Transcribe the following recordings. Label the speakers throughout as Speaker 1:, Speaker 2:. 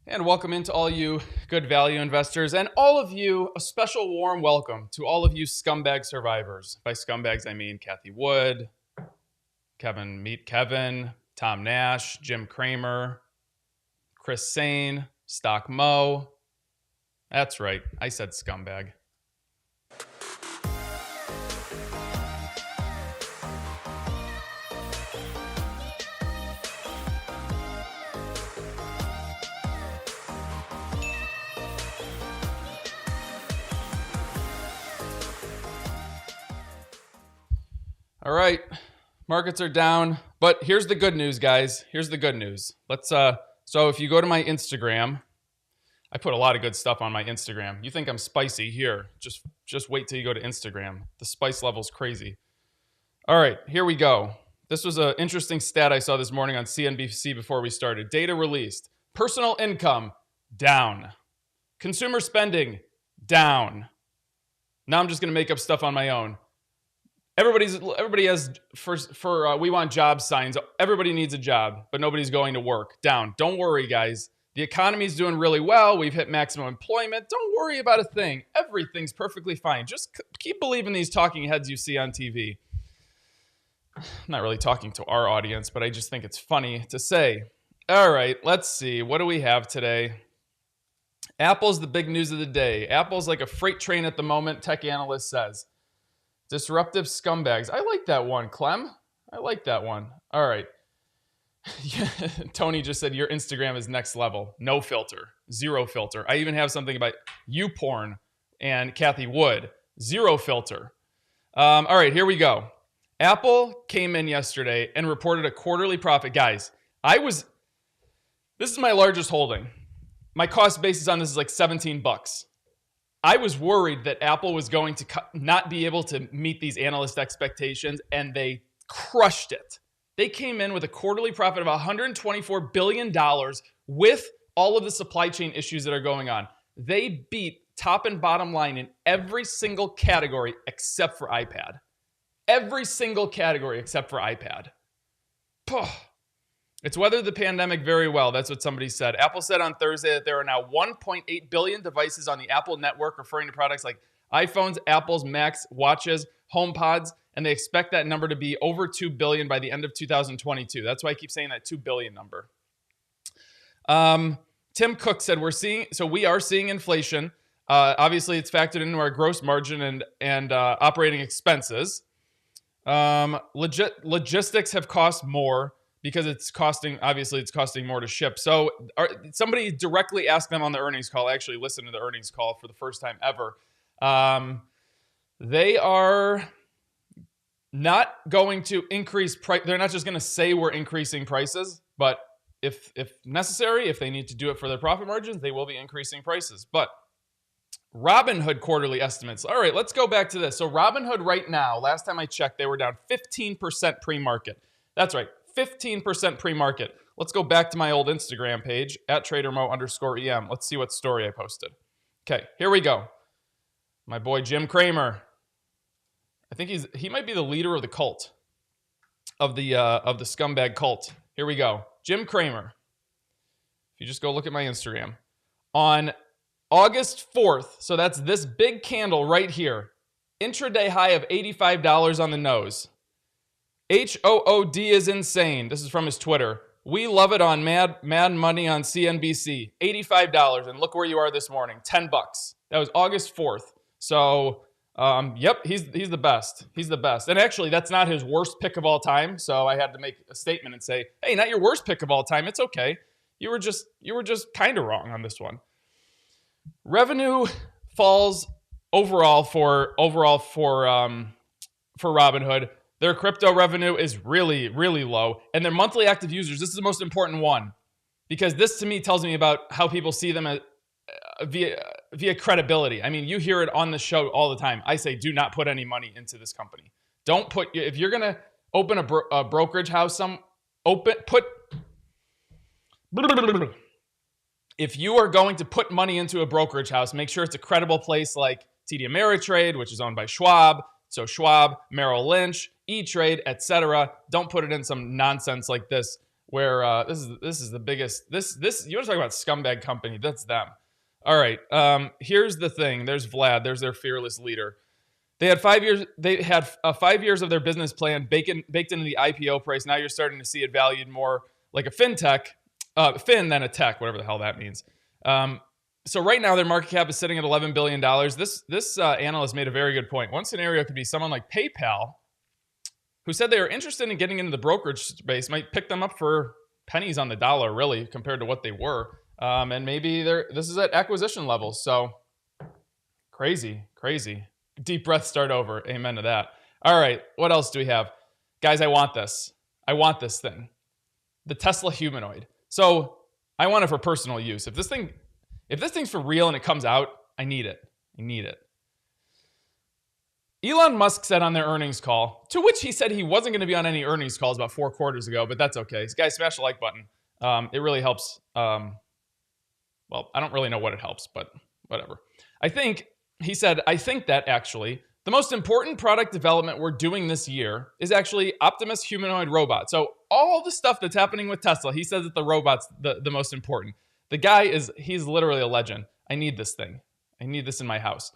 Speaker 1: And welcome into all you good value investors and all of you, a special warm welcome to all of you scumbag survivors. By scumbags, I mean Cathie Wood, Meet Kevin, Tom Nash, Jim Cramer, Chris Sane, Stock Mo. That's right, I said scumbag. All right, markets are down, but here's the good news, guys. Here's the good news. So if you go to my Instagram, I put a lot of good stuff on my Instagram. You think I'm spicy? Here, just wait till you go to Instagram. The spice level's crazy. All right, here we go. This was an interesting stat I saw this morning on CNBC before we started. Data released. Personal income, down. Consumer spending, down. Now I'm just going to make up stuff on my own. Everybody has for we want job signs. Everybody needs a job, but nobody's going to work. Down. Don't worry, guys. The economy's doing really well. We've hit maximum employment. Don't worry about a thing. Everything's perfectly fine. Just keep believing these talking heads you see on TV. I'm not really talking to our audience, but I just think it's funny to say. All right, let's see. What do we have today? Apple's the big news of the day. Apple's like a freight train at the moment, tech analyst says. Disruptive scumbags. I like that one, Clem. I like that one. All right. Tony just said your Instagram is next level. No filter. Zero filter. I even have something about YouPorn and Cathie Wood. Zero filter. All right, here we go. Apple came in yesterday and reported a quarterly profit. Guys, this is my largest holding. My cost basis on this is like $17. I was worried that Apple was going to not be able to meet these analyst expectations, and they crushed it. They came in with a quarterly profit of $124 billion with all of the supply chain issues that are going on. They beat top and bottom line in every single category except for iPad. Every single category except for iPad. It's weathered the pandemic very well. That's what somebody said. Apple said on Thursday that there are now 1.8 billion devices on the Apple network, referring to products like iPhones, Apples, Macs, watches, HomePods, and they expect that number to be over 2 billion by the end of 2022. That's why I keep saying that 2 billion number. Tim Cook said we are seeing inflation. Obviously, it's factored into our gross margin and operating expenses. Logistics have cost more because it's costing more to ship. So somebody directly asked them on the earnings call. I actually listened to the earnings call for the first time ever. They are not going to increase price. They're not just going to say we're increasing prices, but if necessary, if they need to do it for their profit margins, they will be increasing prices. But Robinhood quarterly estimates. All right, let's go back to this. So Robinhood right now, last time I checked, they were down 15% pre-market. That's right, 15% pre-market. Let's go back to my old Instagram page, @TraderMo_EM. Let's see what story I posted. Okay, here we go. My boy Jim Cramer. I think he might be the leader of the cult, of the scumbag cult. Here we go. Jim Cramer. If you just go look at my Instagram. On August 4th, so that's this big candle right here, intraday high of $85 on the nose. HOOD is insane. This is from his Twitter. We love it on Mad Money on CNBC. $85, and look where you are this morning, $10. That was August 4th. So, yep, he's the best. He's the best. And actually, that's not his worst pick of all time. So I had to make a statement and say, hey, not your worst pick of all time. It's okay. You were just kind of wrong on this one. Revenue falls overall for Robinhood. Their crypto revenue is really, really low. And their monthly active users, this is the most important one, because this to me tells me about how people see them via credibility. I mean, you hear it on the show all the time. I say, do not put any money into this company. Don't put, if you're going to open a brokerage house, if you are going to put money into a brokerage house, make sure it's a credible place like TD Ameritrade, which is owned by Schwab. So Schwab, Merrill Lynch, E-Trade, etc. Don't put it in some nonsense like this, where this is the biggest. This you want to talk about scumbag company? That's them. All right. Here's the thing. There's Vlad. There's their fearless leader. They had 5 years. They had 5 years of their business plan baked into the IPO price. Now you're starting to see it valued more like a fintech. Fin than a tech, whatever the hell that means. So right now their market cap is sitting at $11 billion. This analyst made a very good point. One scenario could be someone like PayPal, who said they are interested in getting into the brokerage space, might pick them up for pennies on the dollar, really, compared to what they were. And maybe this is at acquisition levels. So crazy. Deep breath, start over. Amen to that. All right, what else do we have? Guys, I want this. I want this thing. The Tesla humanoid. So I want it for personal use. If this thing's for real and it comes out, I need it. Elon Musk said on their earnings call, to which he said he wasn't going to be on any earnings calls about 4 quarters ago, but that's okay. Guys, smash the like button. It really helps. Well, I don't really know what it helps, but whatever. He said, I think that actually the most important product development we're doing this year is actually Optimus humanoid robot. So all the stuff that's happening with Tesla, he says that the robot's the most important. The guy he's literally a legend. I need this thing. I need this in my house.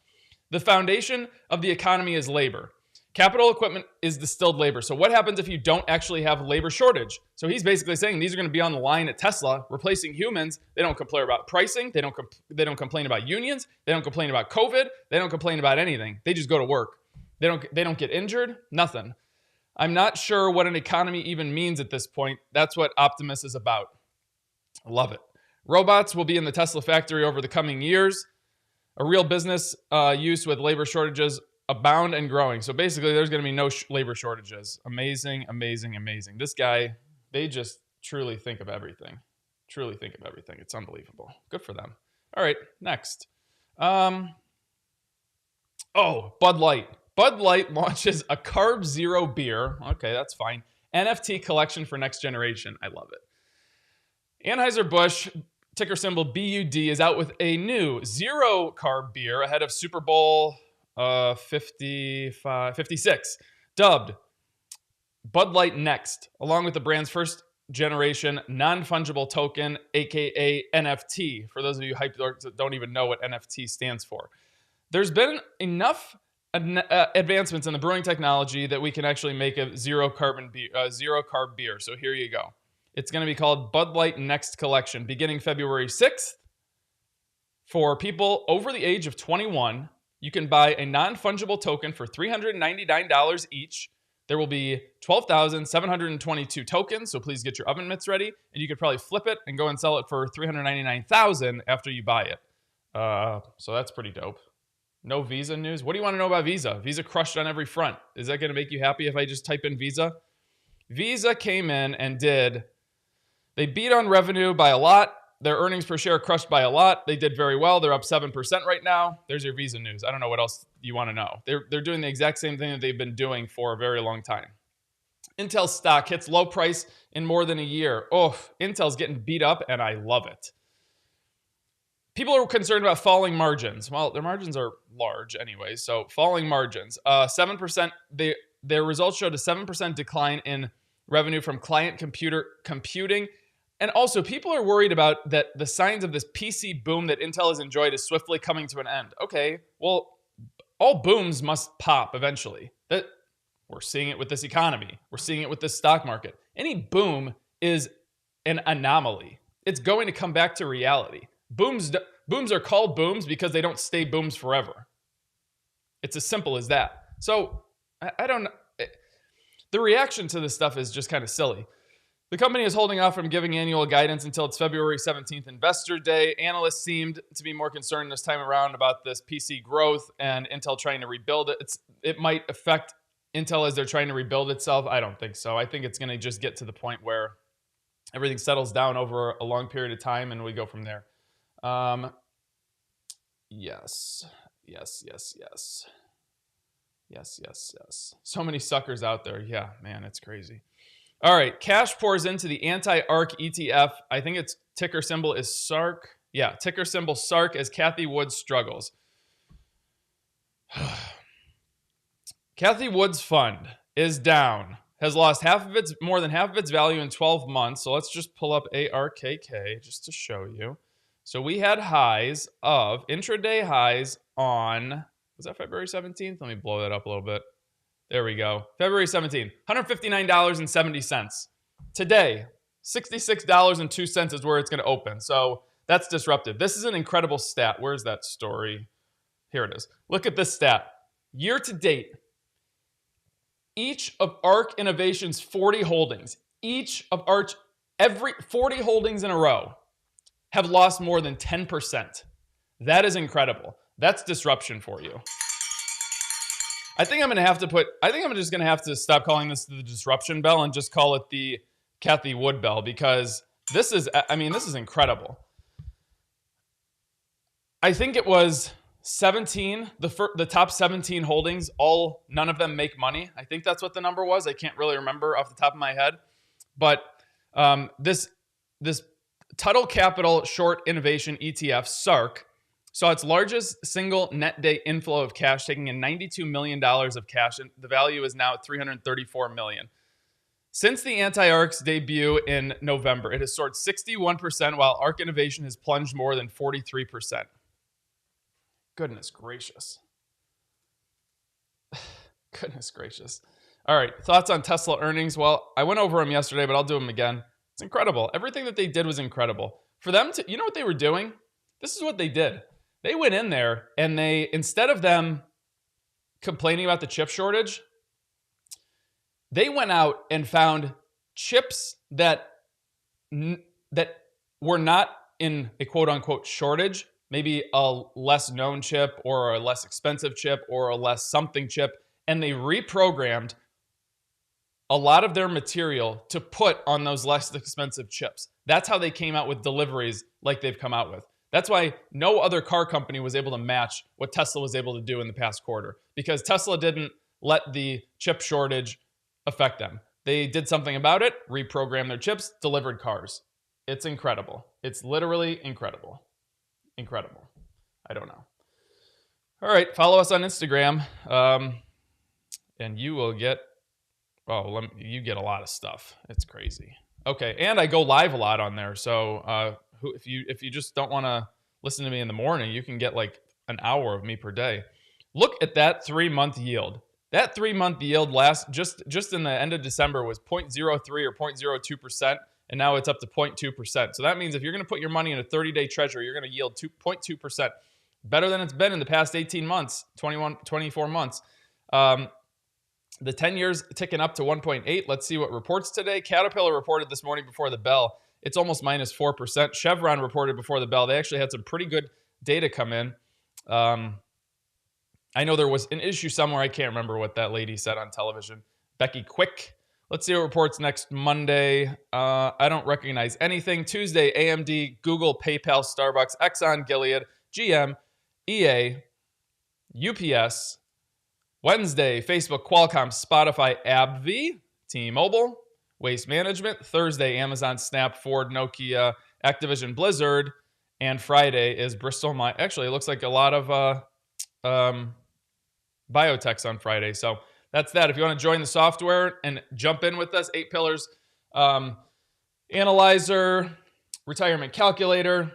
Speaker 1: The foundation of the economy is labor. Capital equipment is distilled labor. So what happens if you don't actually have labor shortage? So he's basically saying these are going to be on the line at Tesla, replacing humans. They don't complain about pricing. They don't complain about unions. They don't complain about COVID. They don't complain about anything. They just go to work. They don't get injured. Nothing. I'm not sure what an economy even means at this point. That's what Optimus is about. I love it. Robots will be in the Tesla factory over the coming years. A real business use with labor shortages abound and growing. So basically, there's going to be no labor shortages. Amazing. This guy, they just truly think of everything. It's unbelievable. Good for them. All right, next. Bud Light. Bud Light launches a Carb Zero beer. Okay, that's fine. NFT collection for next generation. I love it. Anheuser-Busch, ticker symbol BUD, is out with a new zero carb beer ahead of Super Bowl 56, dubbed Bud Light Next, along with the brand's first generation non-fungible token, aka NFT. For those of you hyped that don't even know what NFT stands for. There's been enough advancements in the brewing technology that we can actually make a zero carb beer. So here you go. It's going to be called Bud Light Next Collection, beginning February 6th. For people over the age of 21, you can buy a non-fungible token for $399 each. There will be 12,722 tokens, so please get your oven mitts ready, and you could probably flip it and go and sell it for $399,000 after you buy it. So that's pretty dope. No Visa news? What do you want to know about Visa? Visa crushed on every front. Is that going to make you happy if I just type in Visa? Visa came in and they beat on revenue by a lot. Their earnings per share crushed by a lot. They did very well. They're up 7% right now. There's your Visa news. I don't know what else you want to know. They're doing the exact same thing that they've been doing for a very long time. Intel stock hits low price in more than a year. Oh, Intel's getting beat up, and I love it. People are concerned about falling margins. Well, their margins are large anyway, so falling margins. 7%. Their results showed a 7% decline in revenue from client computing. And also, people are worried about that the signs of this PC boom that Intel has enjoyed is swiftly coming to an end. Okay, well, all booms must pop eventually. We're seeing it with this economy. We're seeing it with this stock market. Any boom is an anomaly. It's going to come back to reality. Booms are called booms because they don't stay booms forever. It's as simple as that. So, I don't know. The reaction to this stuff is just kind of silly. The company is holding off from giving annual guidance until its February 17th Investor Day. Analysts seemed to be more concerned this time around about this PC growth and Intel trying to rebuild it. It might affect Intel as they're trying to rebuild itself. I don't think so. I think it's going to just get to the point where everything settles down over a long period of time and we go from there. Yes. So many suckers out there. Yeah, man, it's crazy. All right, cash pours into the anti-ARK ETF. I think its ticker symbol is SARK. Yeah, ticker symbol SARK as Cathie Wood struggles. Cathie Wood's fund is down, has lost more than half of its value in 12 months. So let's just pull up ARKK just to show you. So we had intraday highs on, was that February 17th? Let me blow that up a little bit. There we go. February 17th, $159.70. Today, $66.02 is where it's going to open. So that's disruptive. This is an incredible stat. Where's that story? Here it is. Look at this stat. Year to date, each of ARK Innovation's 40 holdings, every 40 holdings in a row have lost more than 10%. That is incredible. That's disruption for you. I think I'm just going to have to stop calling this the disruption bell and just call it the Cathie Wood bell because this is incredible. I think it was 17, the top 17 holdings, none of them make money. I think that's what the number was. I can't really remember off the top of my head. But this Tuttle Capital Short Innovation ETF, SARK, saw its largest single net day inflow of cash, taking in $92 million of cash, and the value is now at $334 million. Since the anti-ARK's debut in November, it has soared 61%, while ARK Innovation has plunged more than 43%. Goodness gracious. Goodness gracious. All right, thoughts on Tesla earnings? Well, I went over them yesterday, but I'll do them again. It's incredible. Everything that they did was incredible. For them to, you know what they were doing? This is what they did. They went in there and instead of them complaining about the chip shortage, they went out and found chips that were not in a quote unquote shortage, maybe a less known chip or a less expensive chip or a less something chip, and they reprogrammed a lot of their material to put on those less expensive chips. That's how they came out with deliveries like they've come out with. That's why no other car company was able to match what Tesla was able to do in the past quarter, because Tesla didn't let the chip shortage affect them. They did something about it, reprogrammed their chips, delivered cars. It's incredible. It's literally incredible. Incredible. I don't know. All right, follow us on Instagram, and you will get, you get a lot of stuff. It's crazy. Okay, and I go live a lot on there, so if you just don't want to listen to me in the morning, you can get like an hour of me per day. Look at that 3-month yield. That 3-month yield just in the end of December was 0.03 or 0.02%, and now it's up to 0.2%. So that means if you're going to put your money in a 30-day treasury, you're going to yield 2.2%. Better than it's been in the past 18 months, 24 months. The 10 years ticking up to 1.8. Let's see what reports today. Caterpillar reported this morning before the bell. It's almost minus 4%. Chevron reported before the bell. They actually had some pretty good data come in. I know there was an issue somewhere. I can't remember what that lady said on television. Becky Quick. Let's see what reports next Monday. I don't recognize anything. Tuesday, AMD, Google, PayPal, Starbucks, Exxon, Gilead, GM, EA, UPS. Wednesday, Facebook, Qualcomm, Spotify, AbbVie, T-Mobile, Waste Management. Thursday, Amazon, Snap, Ford, Nokia, Activision, Blizzard. And Friday is Bristol. Actually, it looks like a lot of biotechs on Friday. So that's that. If you want to join the software and jump in with us, 8 pillars, analyzer, retirement calculator,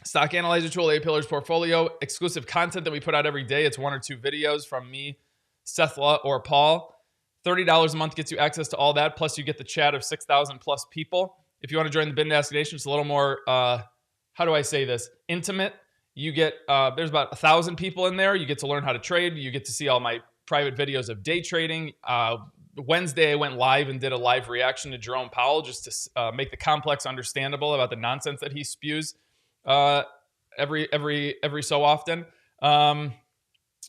Speaker 1: stock analyzer tool, 8 pillars portfolio, exclusive content that we put out every day. It's 1 or 2 videos from me, Seth or Paul. $30 a month gets you access to all that. Plus you get the chat of 6,000 plus people. If you want to join the Bindesk Nation, it's a little more, how do I say this? Intimate. You get, there's about 1,000 people in there. You get to learn how to trade. You get to see all my private videos of day trading. Wednesday, I went live and did a live reaction to Jerome Powell just to make the complex understandable about the nonsense that he spews every so often.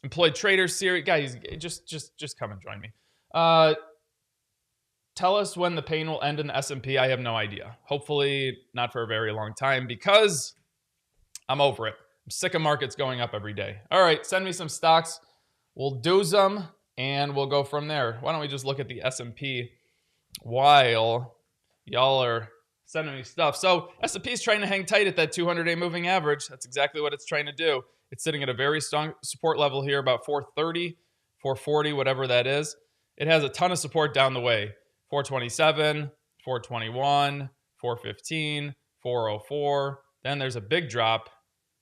Speaker 1: Employed trader series, guys, just come and join me. Tell us when the pain will end in the S&P. I have no idea. Hopefully not for a very long time because I'm over it. I'm sick of markets going up every day. All right, send me some stocks. We'll do them and we'll go from there. Why don't we just look at the S&P while y'all are sending me stuff. So S&P is trying to hang tight at that 200-day moving average. That's exactly what it's trying to do. It's sitting at a very strong support level here, about 430, 440, whatever that is. It has a ton of support down the way. 427, 421, 415, 404. Then there's a big drop,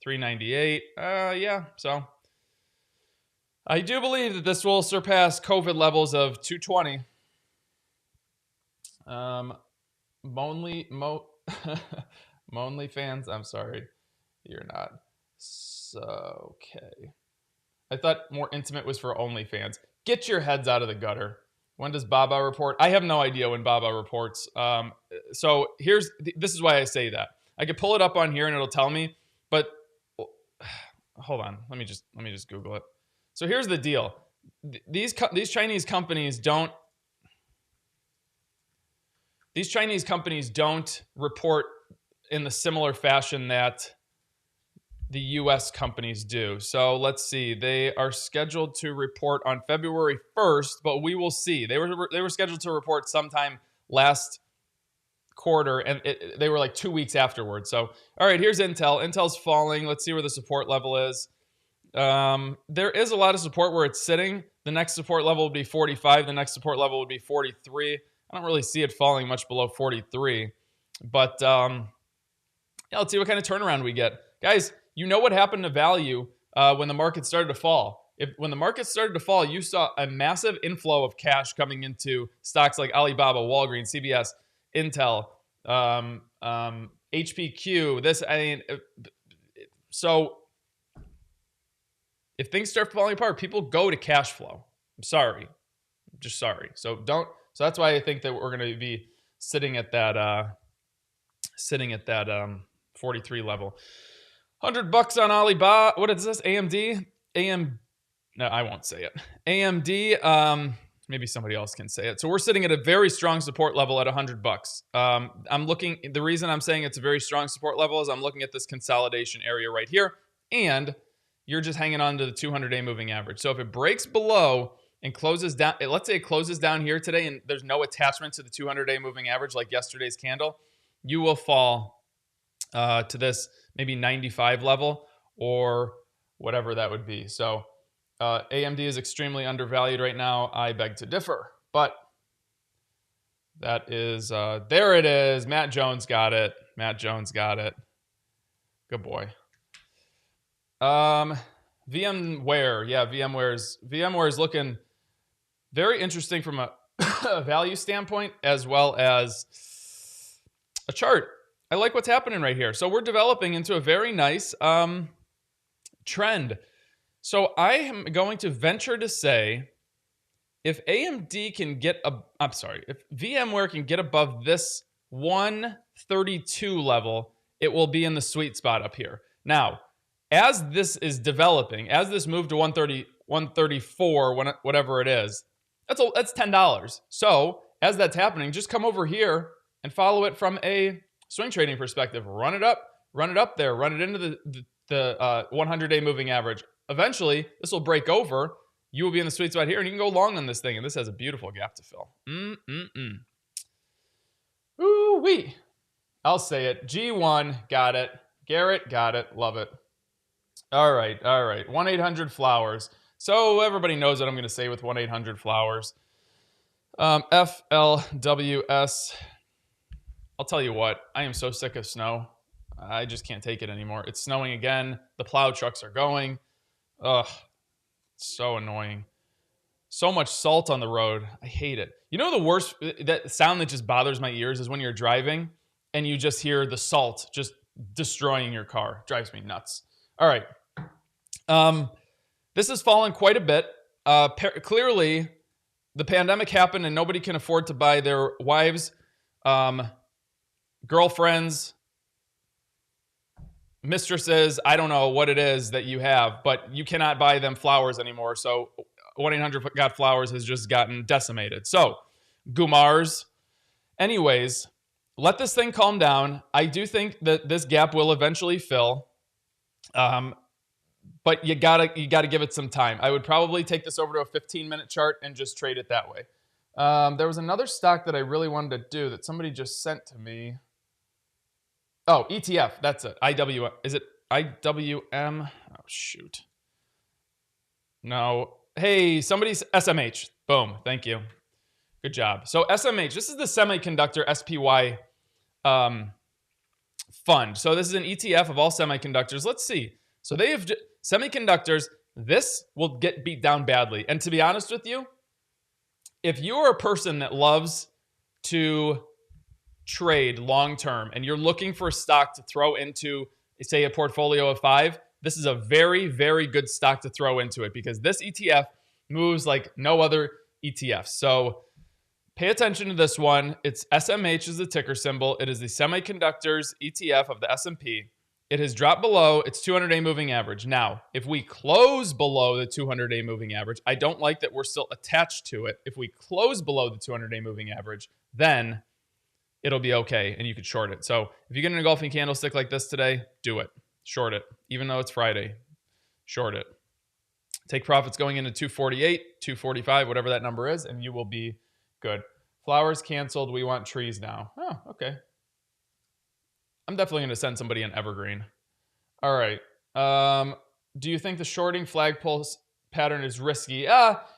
Speaker 1: 398. Yeah, so I do believe that this will surpass COVID levels of 220. Monly fans, I'm sorry. You're not. So, okay. I thought more intimate was for OnlyFans. Get your heads out of the gutter. When does Baba report? I have no idea when Baba reports. So this is why I say that. I could pull it up on here and it'll tell me, but hold on. Let me just Google it. So here's the deal. These Chinese companies don't report in the similar fashion that the U.S. companies do. So let's see. They are scheduled to report on February 1st, but we will see. They were scheduled to report sometime last quarter, and they were like 2 weeks afterwards. So, all right, here's Intel. Intel's falling. Let's see where the support level is. There is a lot of support where it's sitting. The next support level would be 45. The next support level would be 43. I don't really see it falling much below 43. But yeah, let's see what kind of turnaround we get. Guys, you know what happened to value when the market started to fall. When the market started to fall, you saw a massive inflow of cash coming into stocks like Alibaba, Walgreens, CBS, Intel, HPQ. So if things start falling apart, people go to cash flow. I'm sorry. I'm just sorry. So that's why I think that we're going to be sitting at that 43 level. $100 on Alibaba. What is this? AMD? No, I won't say it. AMD. Maybe somebody else can say it. So we're sitting at a very strong support level at $100. I'm looking. The reason I'm saying it's a very strong support level is I'm looking at this consolidation area right here, and you're just hanging on to the 200-day moving average. So if it breaks below and closes down, let's say it closes down here today, and there's no attachment to the 200-day moving average like yesterday's candle, you will fall to this maybe 95 level or whatever that would be. So AMD is extremely undervalued right now. I beg to differ, but that is, there it is. Matt Jones got it. Matt Jones got it. Good boy. VMware. Yeah, VMware is looking very interesting from a value standpoint as well as a chart. I like what's happening right here. So we're developing into a very nice trend. So I am going to venture to say if AMD can get if VMware can get above this 132 level, it will be in the sweet spot up here. Now, as this is developing, as this moved to 130, 134, whatever it is, that's $10. So as that's happening, just come over here and follow it from a swing trading perspective. Run it up there, run it into the 100-day moving average. Eventually, this will break over. You will be in the sweet spot here, and you can go long on this thing. And this has a beautiful gap to fill. Ooh-wee. I'll say it. G1, got it. Garrett, got it. Love it. All right. 1-800-Flowers. So everybody knows what I'm going to say with 1-800-Flowers. FLWS. I'll tell you what. I am so sick of snow. I just can't take it anymore. It's snowing again. The plow trucks are going. Ugh. So annoying. So much salt on the road. I hate it. You know the worst, that sound that just bothers my ears is when you're driving and you just hear the salt just destroying your car. Drives me nuts. All right. This has fallen quite a bit. Clearly, the pandemic happened and nobody can afford to buy their wives, girlfriends, mistresses, I don't know what it is that you have, but you cannot buy them flowers anymore. So 1-800-GOT-FLOWERS has just gotten decimated. So, Gumars. Anyways, let this thing calm down. I do think that this gap will eventually fill. But you gotta give it some time. I would probably take this over to a 15-minute chart and just trade it that way. There was another stock that I really wanted to do that somebody just sent to me. Oh, ETF. That's it. IWM. Is it IWM? Oh, shoot. No. Hey, somebody's SMH. Boom. Thank you. Good job. So SMH, this is the semiconductor SPY fund. So this is an ETF of all semiconductors. Let's see. So they have semiconductors. This will get beat down badly. And to be honest with you, if you're a person that loves to trade long term and you're looking for a stock to throw into, say, a portfolio of 5, this is a very, very good stock to throw into it because this ETF moves like no other ETF. So pay attention to this one. It's SMH is the ticker symbol. It is the semiconductors ETF of the S&P. It has dropped below its 200-day moving average. Now, if we close below the 200-day moving average, I don't like that we're still attached to it. If we close below the 200-day moving average, then it'll be okay, and you could short it. So if you get an engulfing candlestick like this today, do it. Short it. Even though it's Friday, short it. Take profits going into 248, 245, whatever that number is, and you will be good. Flowers canceled. We want trees now. Oh, okay. I'm definitely going to send somebody an evergreen. All right. Do you think the shorting flagpole pattern is risky?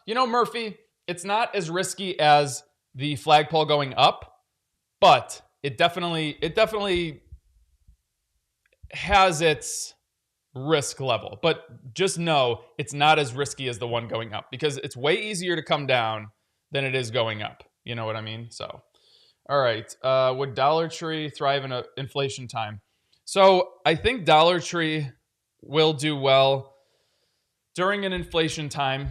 Speaker 1: You know, Murphy, it's not as risky as the flagpole going up. But it definitely has its risk level. But just know it's not as risky as the one going up because it's way easier to come down than it is going up. You know what I mean? So, all right. Would Dollar Tree thrive in an inflation time? So I think Dollar Tree will do well during an inflation time,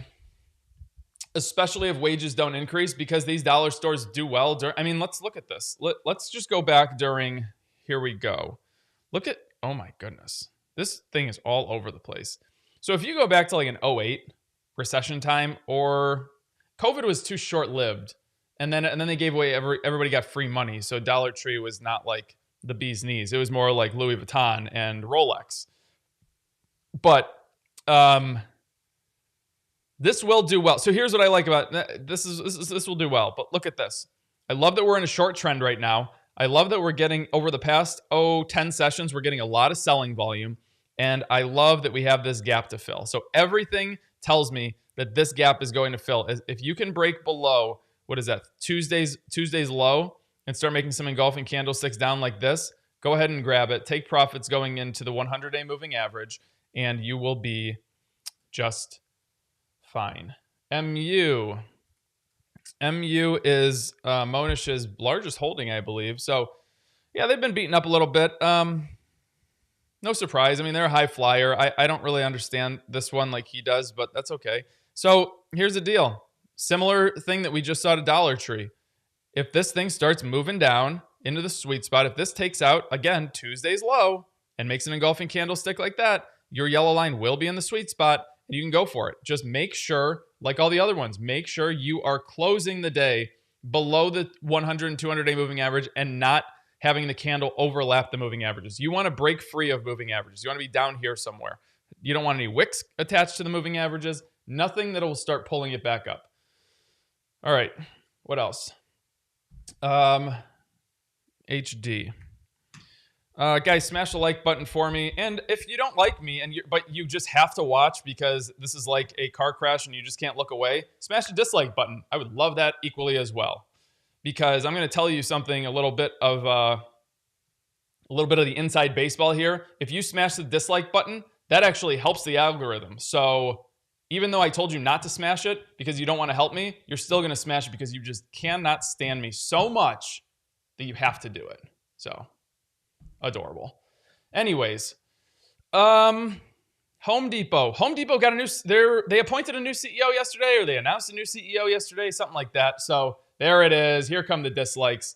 Speaker 1: especially if wages don't increase, because these dollar stores do well. I mean, let's look at this. Let's just go back during, here we go. Look at, oh my goodness. This thing is all over the place. So if you go back to like an 08 recession time, or COVID was too short-lived, and then they gave away, everybody got free money. So Dollar Tree was not like the bee's knees. It was more like Louis Vuitton and Rolex. But this will do well. So here's what I like about this will do well. But look at this. I love that we're in a short trend right now. I love that we're getting, over the past 10 sessions, we're getting a lot of selling volume. And I love that we have this gap to fill. So everything tells me that this gap is going to fill. If you can break below, what is that, Tuesday's low, and start making some engulfing candlesticks down like this, go ahead and grab it. Take profits going into the 100-day moving average, and you will be just fine. MU is Monish's largest holding, I believe. So, yeah, they've been beaten up a little bit. No surprise. I mean, they're a high flyer. I don't really understand this one like he does, but that's okay. So here's the deal. Similar thing that we just saw at Dollar Tree. If this thing starts moving down into the sweet spot, if this takes out, again, Tuesday's low and makes an engulfing candlestick like that, your yellow line will be in the sweet spot and you can go for it. Just make sure, like all the other ones, make sure you are closing the day below the 100 and 200-day moving average and not having the candle overlap the moving averages. You want to break free of moving averages. You want to be down here somewhere. You don't want any wicks attached to the moving averages. Nothing that will start pulling it back up. All right. What else? HD. Guys, smash the like button for me. And if you don't like me, but you just have to watch because this is like a car crash and you just can't look away, smash the dislike button. I would love that equally as well. Because I'm going to tell you something, a little bit of the inside baseball here. If you smash the dislike button, that actually helps the algorithm. So even though I told you not to smash it because you don't want to help me, you're still going to smash it because you just cannot stand me so much that you have to do it. So adorable. Anyways, Home Depot. Home Depot got they appointed a new CEO yesterday, or they announced a new CEO yesterday, something like that. So there it is. Here come the dislikes.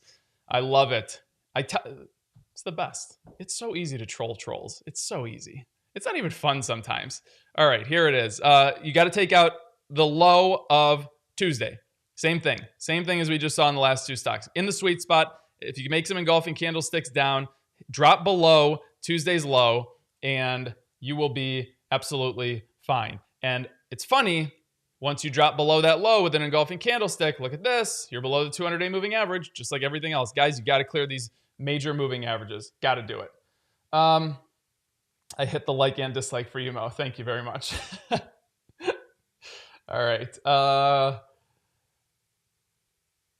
Speaker 1: I love it. It's the best. It's so easy to troll trolls. It's so easy. It's not even fun sometimes. All right, here it is. You got to take out the low of Tuesday. Same thing. Same thing as we just saw in the last two stocks. In the sweet spot, if you make some engulfing candlesticks down, drop below Tuesday's low, and you will be absolutely fine. And it's funny, once you drop below that low with an engulfing candlestick, look at this. You're below the 200-day moving average, just like everything else. Guys, you got to clear these major moving averages. Got to do it. I hit the like and dislike for you, Mo. Thank you very much. All right.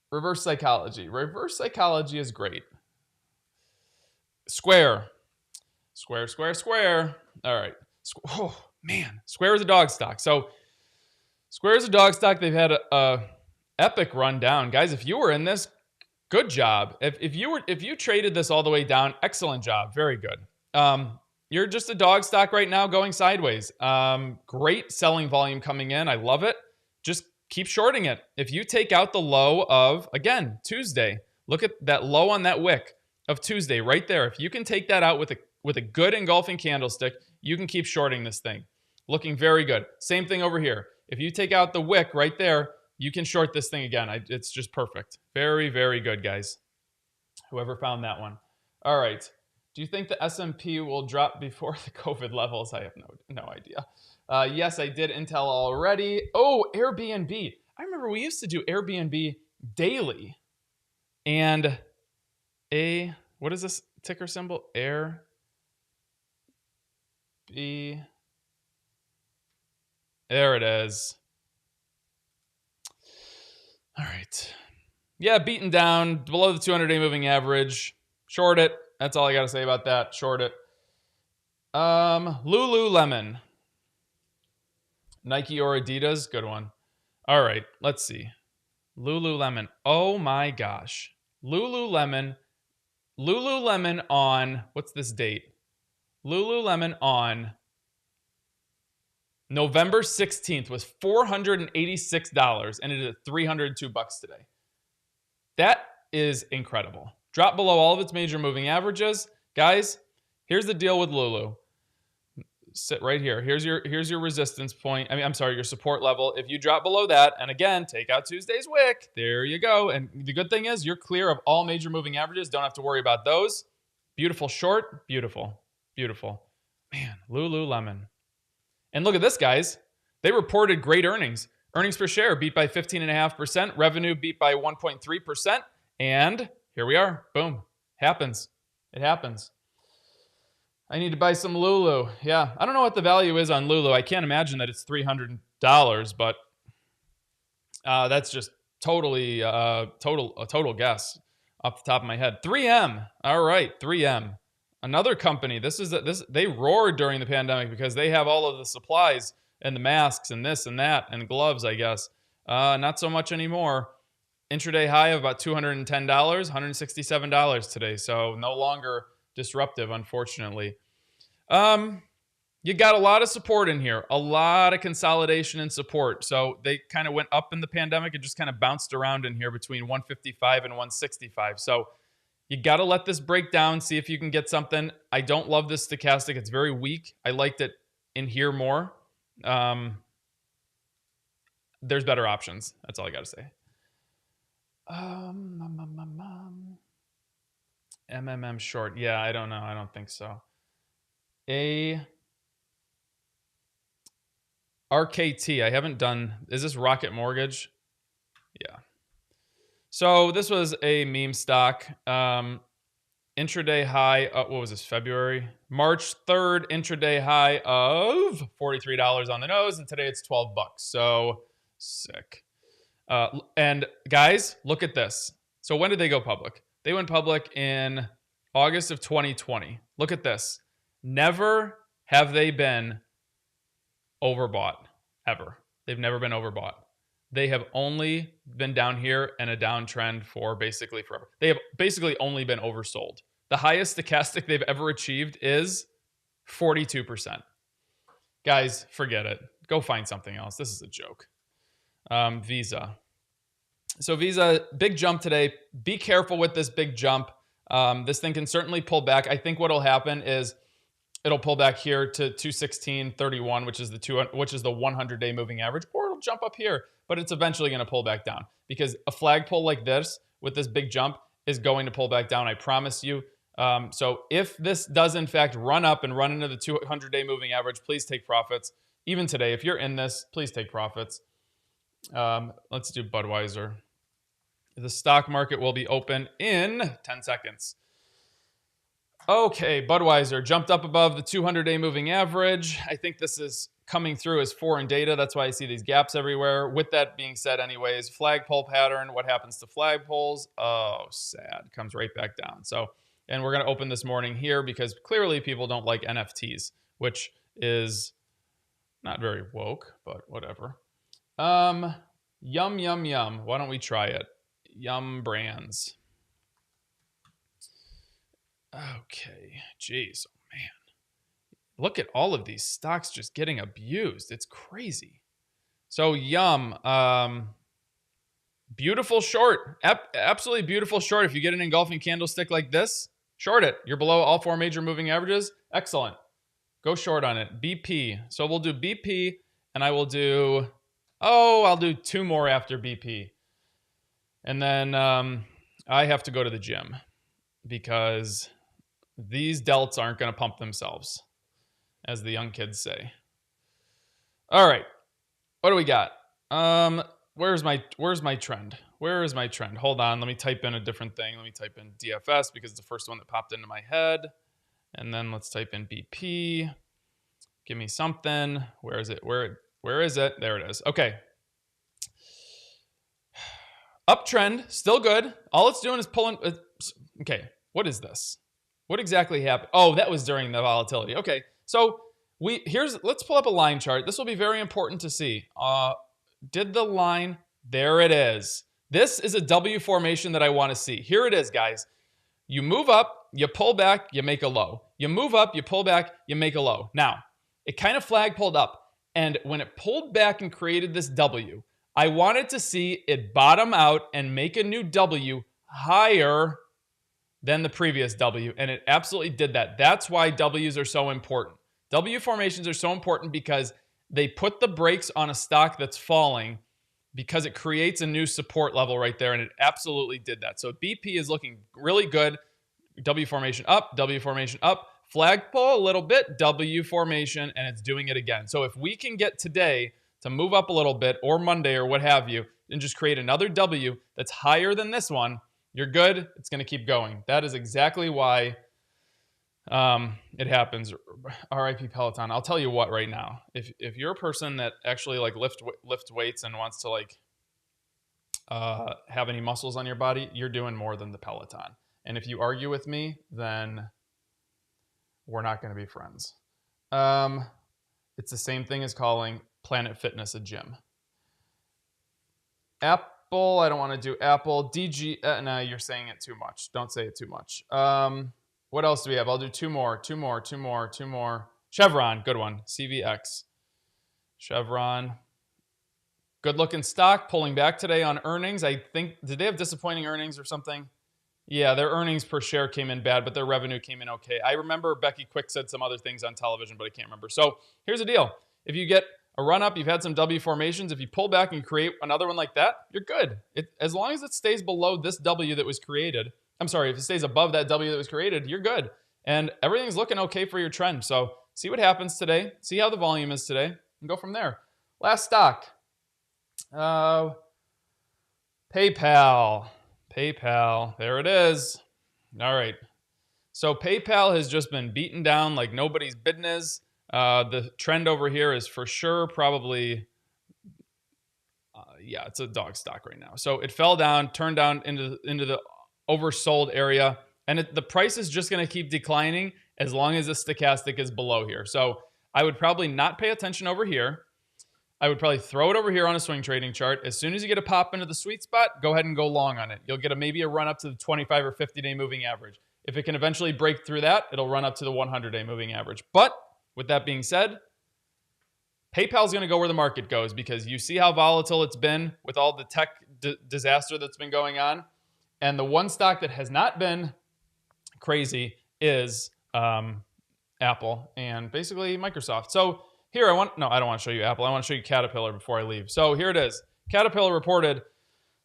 Speaker 1: Reverse psychology. Reverse psychology is great. Square. All right. Oh, man. Square is a dog stock. So Square is a dog stock. They've had a epic run down. Guys, if you were in this, good job. If you traded this all the way down, excellent job. Very good. You're just a dog stock right now going sideways. Great selling volume coming in. I love it. Just keep shorting it. If you take out the low of, again, Tuesday, look at that low on that wick of Tuesday right there. If you can take that out with a good engulfing candlestick, you can keep shorting this thing. Looking very good. Same thing over here. If you take out the wick right there, you can short this thing again. It's just perfect. Very, very good, guys. Whoever found that one. All right. Do you think the S&P will drop before the COVID levels? I have no idea. Yes, I did Intel already. Oh, Airbnb. I remember we used to do Airbnb daily. And what is this ticker symbol? Air B. There it is. All right. Yeah, beaten down below the 200-day moving average. Short it. That's all I got to say about that. Short it. Lululemon. Nike or Adidas? Good one. All right. Let's see. Lululemon. Oh my gosh. Lululemon on, what's this date? Lululemon on November 16th was $486, and it is at $302 today. That is incredible. Drop below all of its major moving averages. Guys, here's the deal with Lulu. Sit right here. Here's your resistance point. Your support level. If you drop below that, and again, take out Tuesday's wick, there you go. And the good thing is you're clear of all major moving averages. Don't have to worry about those. Beautiful short. Beautiful. Beautiful. Man, Lululemon. And look at this, guys. They reported great earnings. Earnings per share beat by 15.5%. Revenue beat by 1.3%. And here we are. Boom. Happens. It happens. I need to buy some Lulu. Yeah, I don't know what the value is on Lulu. I can't imagine that it's $300, but that's just totally a total guess off the top of my head. 3M. All right, 3M. Another company. They roared during the pandemic because they have all of the supplies and the masks and this and that and gloves, I guess. Not so much anymore. Intraday high of about $210, $167 today. So no longer disruptive, unfortunately. You got a lot of support in here, a lot of consolidation and support. So they kind of went up in the pandemic and just kind of bounced around in here between 155 and 165. So you got to let this break down, see if you can get something. I don't love this stochastic. It's very weak. I liked it in here more. There's better options. That's all I got to say. MMM short. Yeah, I don't know. I don't think so. RKT. I haven't done. Is this Rocket Mortgage? Yeah. So this was a meme stock. Intraday high. What was this? February? March 3rd. Intraday high of $43 on the nose, and today it's $12. So sick. And guys, look at this. So when did they go public? They went public in August of 2020. Look at this. Never have they been overbought, ever. They've never been overbought. They have only been down here in a downtrend for basically forever. They have basically only been oversold. The highest stochastic they've ever achieved is 42%. Guys, forget it. Go find something else. This is a joke. Visa. So Visa, big jump today. Be careful with this big jump. This thing can certainly pull back. I think what will happen is it'll pull back here to 216.31, which is the 100-day moving average, or it'll jump up here, but it's eventually going to pull back down because a flagpole like this with this big jump is going to pull back down. I promise you. So if this does in fact run up and run into the 200-day moving average, please take profits. Even today, if you're in this, please take profits. Let's do Budweiser. The stock market will be open in 10 seconds. Okay, Budweiser jumped up above the 200-day moving average. I think this is coming through as foreign data. That's why I see these gaps everywhere. With that being said, anyways, flagpole pattern. What happens to flagpoles? Oh, sad. Comes right back down. So, and we're going to open this morning here because clearly people don't like NFTs, which is not very woke, but whatever. Yum, yum, yum. Why don't we try it? Yum Brands. Okay, jeez, oh man. Look at all of these stocks just getting abused. It's crazy. So Yum, beautiful short. Absolutely beautiful short. If you get an engulfing candlestick like this, short it. You're below all four major moving averages. Excellent. Go short on it. BP. So we'll do BP, and I will do... Oh, I'll do two more after BP. And then I have to go to the gym because these delts aren't going to pump themselves, as the young kids say. All right. What do we got? Where's my trend? Where is my trend? Hold on. Let me type in a different thing. Let me type in DFS because it's the first one that popped into my head. And then let's type in BP. Give me something. Where is it? Where is it? There it is. Okay. Uptrend, still good. All it's doing is pulling. Okay, what is this? What exactly happened? Oh, that was during the volatility. Okay, so let's pull up a line chart. This will be very important to see. Did the line? There it is. This is a W formation that I want to see. Here it is, guys. You move up, you pull back, you make a low. You move up, you pull back, you make a low. Now, it kind of pulled up, and when it pulled back and created this W, I wanted to see it bottom out and make a new W higher than the previous W, and it absolutely did that. That's why Ws are so important. W formations are so important because they put the brakes on a stock that's falling because it creates a new support level right there, and it absolutely did that. So BP is looking really good. W formation up, flagpole a little bit, W formation, and it's doing it again. So if we can get today to move up a little bit, or Monday, or what have you, and just create another W that's higher than this one, you're good. It's going to keep going. That is exactly why it happens. RIP Peloton. I'll tell you what right now. If you're a person that actually like lift weights and wants to like have any muscles on your body, you're doing more than the Peloton. And if you argue with me, then we're not going to be friends. It's the same thing as calling Planet Fitness a gym. Apple, I don't want to do Apple. DG, no, you're saying it too much. Don't say it too much. What else do we have? I'll do two more. Chevron, good one. CVX. Chevron. Good looking stock, pulling back today on earnings. I think, did they have disappointing earnings or something? Yeah, their earnings per share came in bad, but their revenue came in okay. I remember Becky Quick said some other things on television, but I can't remember. So here's the deal. If you get a run up, you've had some W formations. If you pull back and create another one like that, you're good. As long as it stays below this W that was created, I'm sorry, if it stays above that W that was created, you're good. And everything's looking okay for your trend. So see what happens today. See how the volume is today and go from there. Last stock. PayPal. There it is. All right. So PayPal has just been beaten down like nobody's business. The trend over here is for sure probably, yeah, it's a dog stock right now. So it fell down, turned down into the oversold area, and the price is just going to keep declining as long as the stochastic is below here. So I would probably not pay attention over here. I would probably throw it over here on a swing trading chart. As soon as you get a pop into the sweet spot, go ahead and go long on it. You'll get maybe a run up to the 25 or 50-day moving average. If it can eventually break through that, it'll run up to the 100-day moving average. But with that being said, PayPal's going to go where the market goes because you see how volatile it's been with all the tech disaster that's been going on. And the one stock that has not been crazy is Apple and basically Microsoft. So here I don't want to show you Apple. I want to show you Caterpillar before I leave. So here it is. Caterpillar reported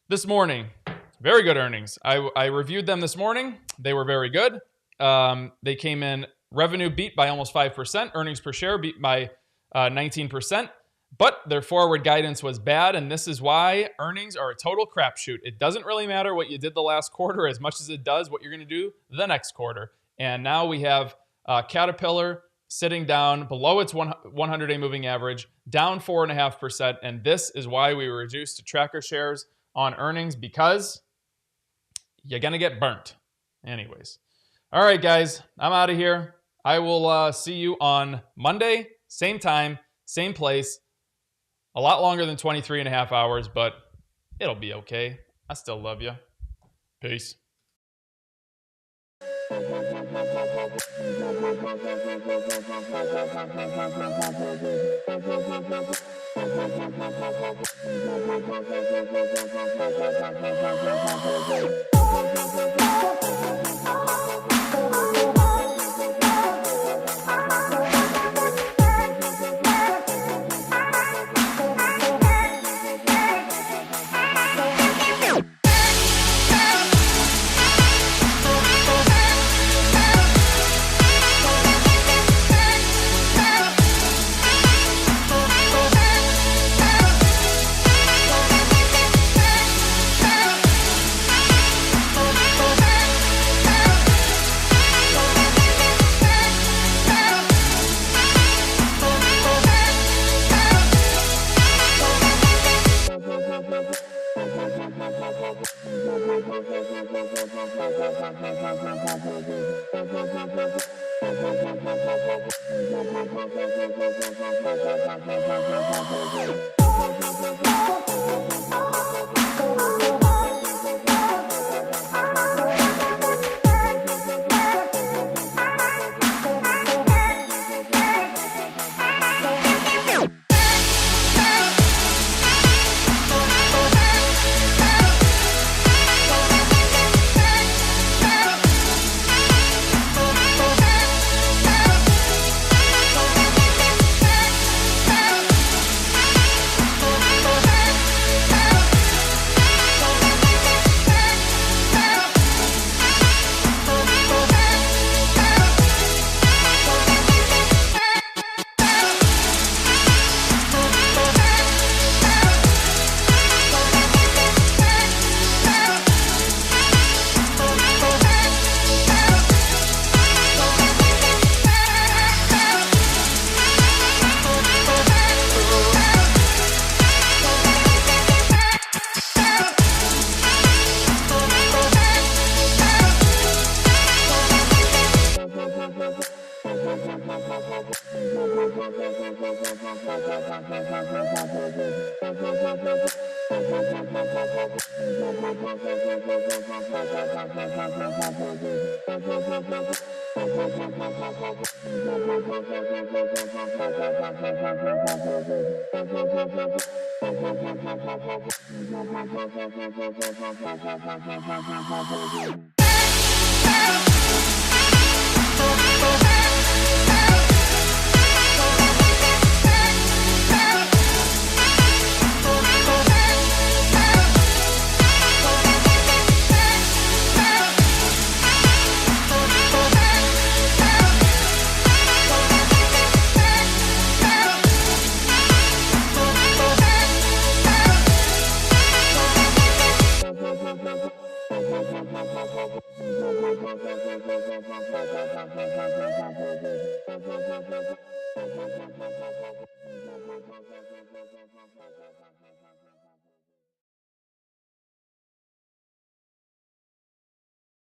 Speaker 1: this morning. Very good earnings. I reviewed them this morning. They were very good. They came in, revenue beat by almost 5%. Earnings per share beat by 19%. But their forward guidance was bad, and this is why earnings are a total crapshoot. It doesn't really matter what you did the last quarter as much as it does what you're going to do the next quarter. And now we have Caterpillar sitting down below its 100-day moving average, down 4.5%. And this is why we were reduced to tracker shares on earnings, because you're going to get burnt. Anyways. All right, guys, I'm out of here. I will see you on Monday, same time, same place. A lot longer than 23.5 hours, but it'll be okay. I still love you. Peace.